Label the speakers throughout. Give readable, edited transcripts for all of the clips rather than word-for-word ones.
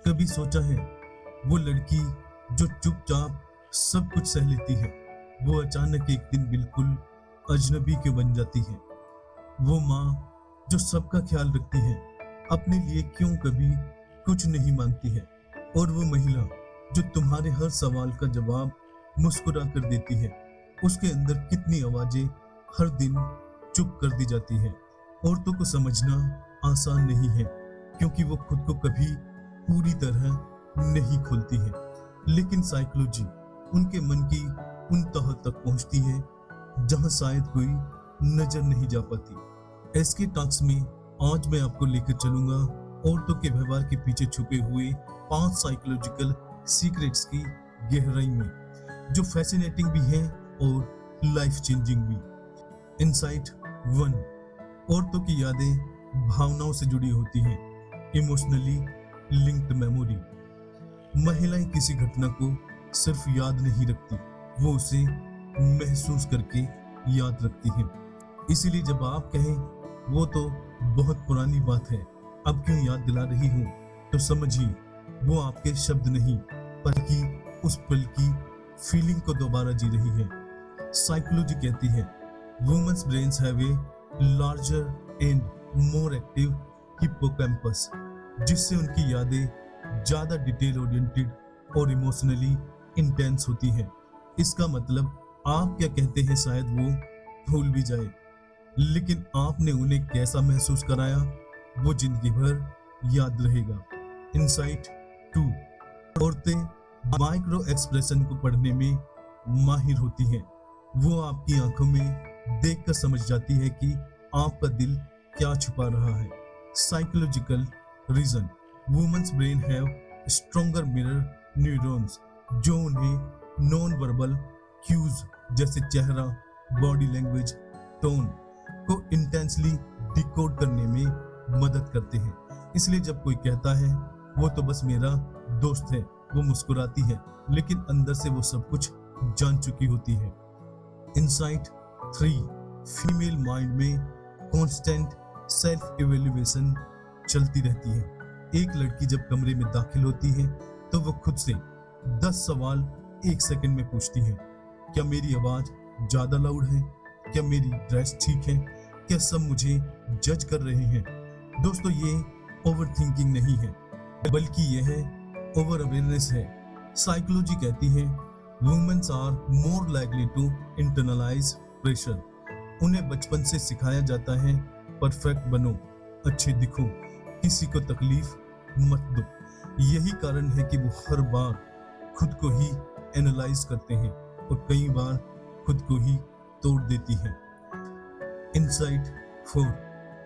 Speaker 1: कभी सोचा है वो लड़की जो चुपचाप सब कुछ सह लेती है, वो अचानक एक दिन बिल्कुल अजनबी क्यों बन जाती है? वो माँ जो सबका ख्याल रखती है, अपने लिए क्यों कभी कुछ नहीं मांगती है? और वो महिला जो तुम्हारे हर सवाल का जवाब मुस्कुरा कर देती है, उसके अंदर कितनी आवाजें हर दिन चुप कर दी जाती है। औरतों को समझना आसान नहीं है, क्योंकि वो खुद को कभी पूरी तरह नहीं खोलती है, लेकिन साइकोलॉजी उनके मन की उन तह तक पहुंचती है जहां शायद कोई नजर नहीं जा पाती। एसके टॉक्स में आज मैं आपको लेकर चलूंगा औरतों के व्यवहार के पीछे छुपे हुए 5 साइकोलॉजिकल सीक्रेट्स की गहराई में, जो फैसिनेटिंग भी हैं और लाइफ चेंजिंग भी। इनसाइट 1, औरतों की यादें भावनाओं से जुड़ी होती हैं। Emotionally linked memory. महिलाएं किसी घटना को सिर्फ याद नहीं रखती, वो उसे महसूस करके याद रखती हैं। इसीलिए जब आप कहें वो तो बहुत पुरानी बात है, अब क्यों याद दिला रही हो, तो समझिए वो आपके शब्द नहीं बल्कि उस पल की फीलिंग को दोबारा जी रही है। साइकोलॉजी कहती है women's brains have a larger and more active hippocampus, जिससे उनकी यादें ज्यादा डिटेल ओरिएंटेड और इमोशनली इंटेंस होती हैं। इसका मतलब आप क्या कहते हैं शायद वो भूल भी जाए, लेकिन आपने उन्हें कैसा महसूस कराया वो जिंदगी भर याद रहेगा। इनसाइट 2, औरतें माइक्रो एक्सप्रेशन को पढ़ने में माहिर होती हैं। वो आपकी आंखों में देखकर समझ जाती है कि आपका दिल क्या छुपा रहा है। Psychological reason, women's brain have stronger mirror neurons, जो उन्हें नॉन वर्बल क्यूज जैसे चेहरा, बॉडी लैंग्वेज, टोन को इंटेंसली डिकोड करने में मदद करते हैं। इसलिए जब कोई कहता है वो तो बस मेरा दोस्त है, वो मुस्कुराती है, लेकिन अंदर से वो सब कुछ जान चुकी होती है। इनसाइट 3, फीमेल माइंड में कांस्टेंट सेल्फ इवैल्यूएशन चलती रहती है। एक लड़की जब कमरे में दाखिल होती है तो वो खुद से 10 सवाल 1 सेकंड में पूछती है। क्या मेरी आवाज ज्यादा लाउड है? क्या मेरी ड्रेस ठीक है? क्या सब मुझे जज कर रहे हैं? दोस्तों, ये ओवर थिंकिंग नहीं है, बल्कि यह है ओवर अवेयरनेस है। साइकोलॉजी कहती है women's are more likely to internalise pressure. उन्हें बचपन से सिखाया जाता है परफेक्ट बनो, अच्छे दिखो, किसी को तकलीफ मत दो। यही कारण है कि वो हर बार खुद को ही एनालाइज करते हैं और कई बार खुद को ही तोड़ देती हैं। Insight 4,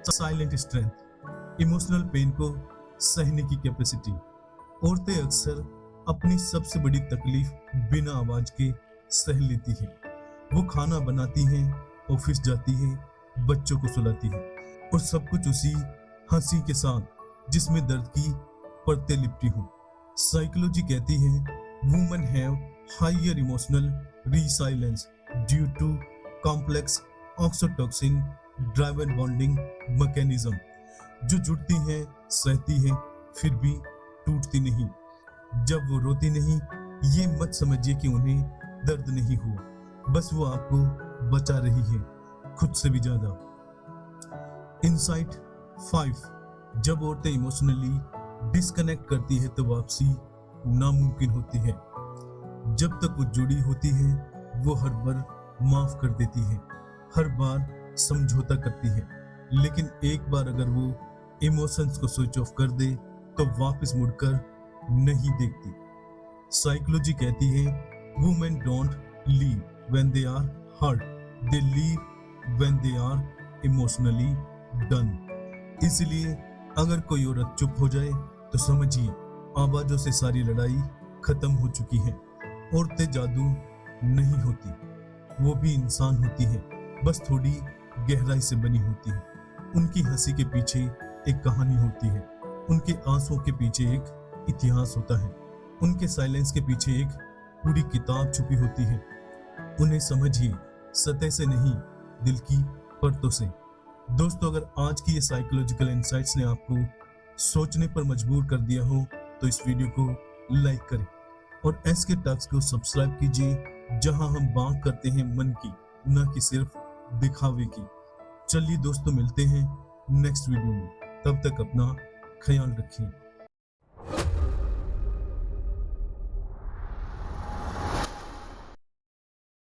Speaker 1: silent strength, emotional pain को सहने की कैपेसिटी। औरतें अक्सर अपनी सबसे बड़ी तकलीफ बिना आवाज के सह लेती हैं। वो खाना बनाती हैं, ऑफिस जाती है, बच्चों को सुलाती है, और सब कुछ उसी हंसी के साथ जिसमें दर्द की परतें लिपटी हों। साइकोलॉजी कहती है women have higher emotional resilience due to complex oxytocin driven bonding mechanism, जो जुड़ती हैं, सहती हैं, फिर भी टूटती नहीं। जब वो रोती नहीं, ये मत समझिए कि उन्हें दर्द नहीं हुआ, बस वो आपको बचा रही है, खुद से भी ज्यादा। इनसाइट 5, जब औरतें इमोशनली डिस्कनेक्ट करती है तो वापसी नामुमकिन होती है। जब तक वो जुड़ी होती है वो हर बार माफ कर देती है, हर बार समझौता करती है, लेकिन एक बार अगर वो इमोशंस को स्विच ऑफ कर दे तो वापस मुड़कर नहीं देखती। साइकोलॉजी कहती है women don't leave when they are hurt, they leave when they are emotionally done. इसलिए अगर कोई औरत चुप हो जाए तो समझिए आवाजों से सारी लड़ाई खत्म हो चुकी है। औरतें जादू नहीं होती, वो भी इंसान होती है, बस थोड़ी गहराई से बनी होती है। उनकी हंसी के पीछे एक कहानी होती है, उनके आंसुओं के पीछे एक इतिहास होता है, उनके साइलेंस के पीछे एक पूरी किताब छुपी होती है। उन्हें समझिए सतह से नहीं, दिल की परतों से। दोस्तों, अगर आज की ये साइकोलॉजिकल इंसाइट्स ने आपको सोचने पर मजबूर कर दिया हो तो इस वीडियो को लाइक करें और एसके टॉक्स को सब्सक्राइब कीजिए, जहां हम बात करते हैं मन की, न कि सिर्फ दिखावे की। चलिए दोस्तों, मिलते हैं नेक्स्ट वीडियो में। तब तक अपना ख्याल रखिए।